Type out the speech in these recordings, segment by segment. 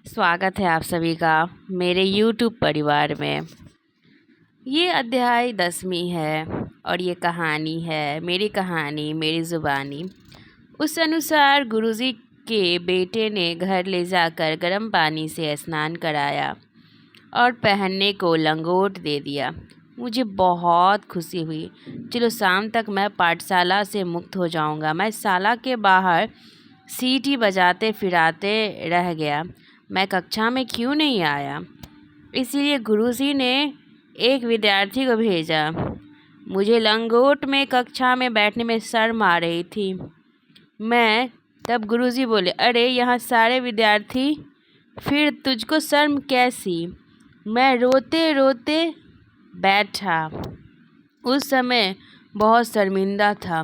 स्वागत है आप सभी का मेरे YouTube परिवार में। ये अध्याय 10वीं है और ये कहानी है मेरी कहानी मेरी ज़ुबानी। उस अनुसार गुरुजी के बेटे ने घर ले जाकर गर्म पानी से स्नान कराया और पहनने को लंगोट दे दिया। मुझे बहुत खुशी हुई। चलो शाम तक मैं पाठशाला से मुक्त हो जाऊंगा। मैं शाला के बाहर सीटी बजाते फिराते रह गया। मैं कक्षा में क्यों नहीं आया? इसीलिए गुरुजी ने एक विद्यार्थी को भेजा। मुझे लंगोट में कक्षा में बैठने में शर्म आ रही थी। तब गुरुजी बोले, अरे यहाँ सारे विद्यार्थी, फिर तुझको शर्म कैसी? मैं रोते रोते बैठा। उस समय बहुत शर्मिंदा था।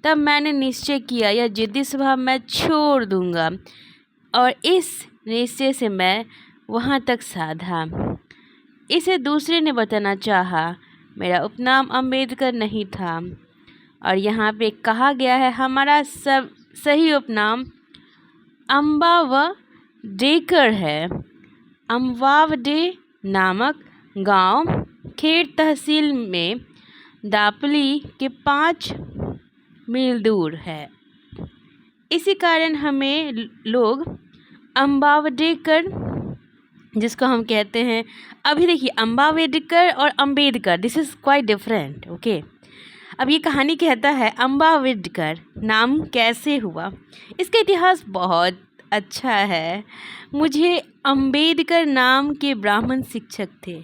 तब मैंने निश्चय किया यह जिद्दी स्वभाव मैं छोड़ दूंगा और इस निश्चय से मैं वहाँ तक साधा। इसे दूसरे ने बताना चाहा। मेरा उपनाम अम्बेडकर नहीं था और यहाँ पे कहा गया है हमारा सब सही उपनाम अम्बावडेकर है। अम्बावडे नामक गांव खेड़ तहसील में दापली के 5 मील दूर है। इसी कारण हमें लोग अम्बावडेकर, जिसको हम कहते हैं, अभी देखिए अम्बावडेकर और Ambedkar, this is quite different. Okay, अब ये कहानी कहता है अम्बावडेकर नाम कैसे हुआ। इसका इतिहास बहुत अच्छा है। मुझे अम्बेडकर नाम के ब्राह्मण शिक्षक थे।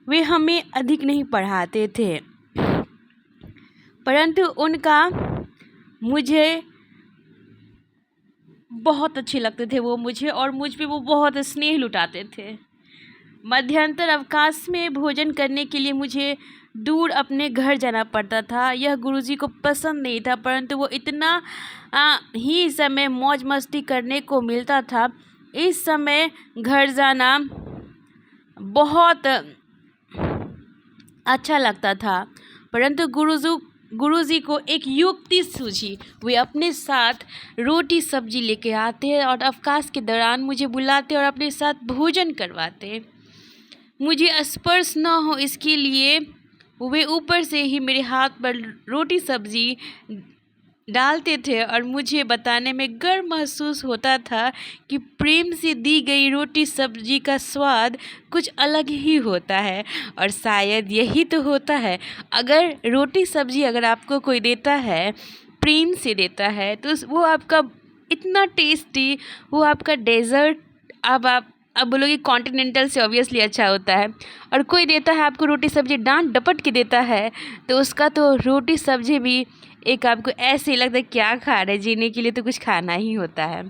वे हमें अधिक नहीं पढ़ाते थे, परंतु उनका मुझे बहुत अच्छे लगते थे वो मुझे, और मुझ पे वो बहुत स्नेह लुटाते थे। मध्यांतर अवकाश में भोजन करने के लिए मुझे दूर अपने घर जाना पड़ता था। यह गुरुजी को पसंद नहीं था, परंतु वो इतना ही समय मौज मस्ती करने को मिलता था। इस समय घर जाना बहुत अच्छा लगता था, परंतु गुरुजी को एक युक्ति सूझी। वे अपने साथ रोटी सब्जी लेके आते और अवकाश के दौरान मुझे बुलाते और अपने साथ भोजन करवाते। मुझे स्पर्श न हो इसके लिए वे ऊपर से ही मेरे हाथ पर रोटी सब्जी डालते थे और मुझे बताने में गर्व महसूस होता था कि प्रेम से दी गई रोटी सब्जी का स्वाद कुछ अलग ही होता है। और शायद यही तो होता है, अगर रोटी सब्जी अगर आपको कोई देता है, प्रेम से देता है, तो वो आपका इतना टेस्टी, वो आपका डेजर्ट, आप बोलोगे कॉन्टिनेंटल से ऑब्वियसली अच्छा होता है। और कोई देता है आपको रोटी सब्जी डांट डपट के देता है, तो उसका तो रोटी सब्जी भी एक आपको ऐसे लगता है क्या खा रहे, जीने के लिए तो कुछ खाना ही होता है।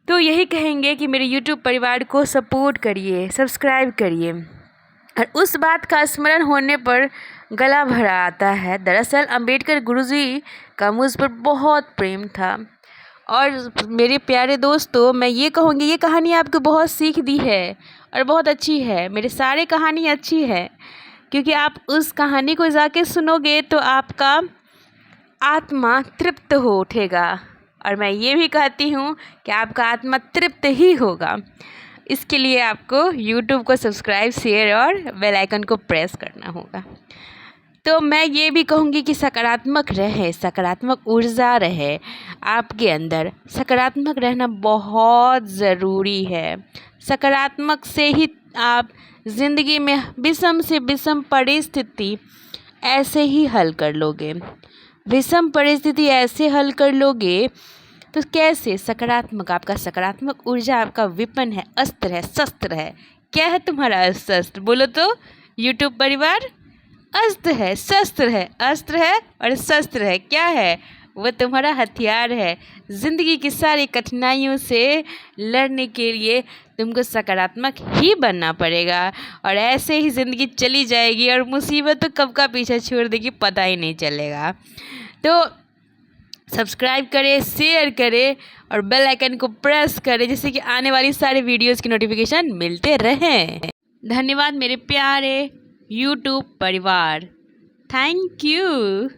तो यही कहेंगे कि मेरे YouTube परिवार को सपोर्ट करिए, सब्सक्राइब करिए। और उस बात का स्मरण होने पर गला भरा आता है। दरअसल अम्बेडकर गुरुजी का मुझ पर बहुत प्रेम था। और मेरे प्यारे दोस्तों, मैं ये कहूँगी ये कहानी आपको बहुत सीख दी है और बहुत अच्छी है। मेरे सारे कहानी अच्छी है, क्योंकि आप उस कहानी को जाके सुनोगे तो आपका आत्मा तृप्त हो उठेगा। और मैं ये भी कहती हूँ कि आपका आत्मा तृप्त ही होगा। इसके लिए आपको YouTube को सब्सक्राइब, शेयर और बेल आइकन को प्रेस करना होगा। तो मैं ये भी कहूँगी कि सकारात्मक रहे, सकारात्मक ऊर्जा रहे आपके अंदर। सकारात्मक रहना बहुत ज़रूरी है। सकारात्मक से ही आप ज़िंदगी में विषम से विषम परिस्थिति ऐसे ही हल कर लोगे। विषम परिस्थिति ऐसे हल कर लोगे तो कैसे? सकारात्मक, आपका सकारात्मक ऊर्जा आपका विपन है, अस्त्र है, शस्त्र है। क्या है तुम्हारा शस्त्र? बोलो तो YouTube परिवार। अस्त्र है, शस्त्र है, अस्त्र है और शस्त्र है। क्या है? वो तुम्हारा हथियार है। ज़िंदगी की सारी कठिनाइयों से लड़ने के लिए तुमको सकारात्मक ही बनना पड़ेगा, और ऐसे ही ज़िंदगी चली जाएगी और मुसीबत तो कब का पीछे छोड़ देगी पता ही नहीं चलेगा। तो सब्सक्राइब करें, शेयर करें और बेल आइकन को प्रेस करें, जिससे कि आने वाली सारे वीडियोस की नोटिफिकेशन मिलते रहें। धन्यवाद मेरे प्यारे YouTube परिवार। Thank you.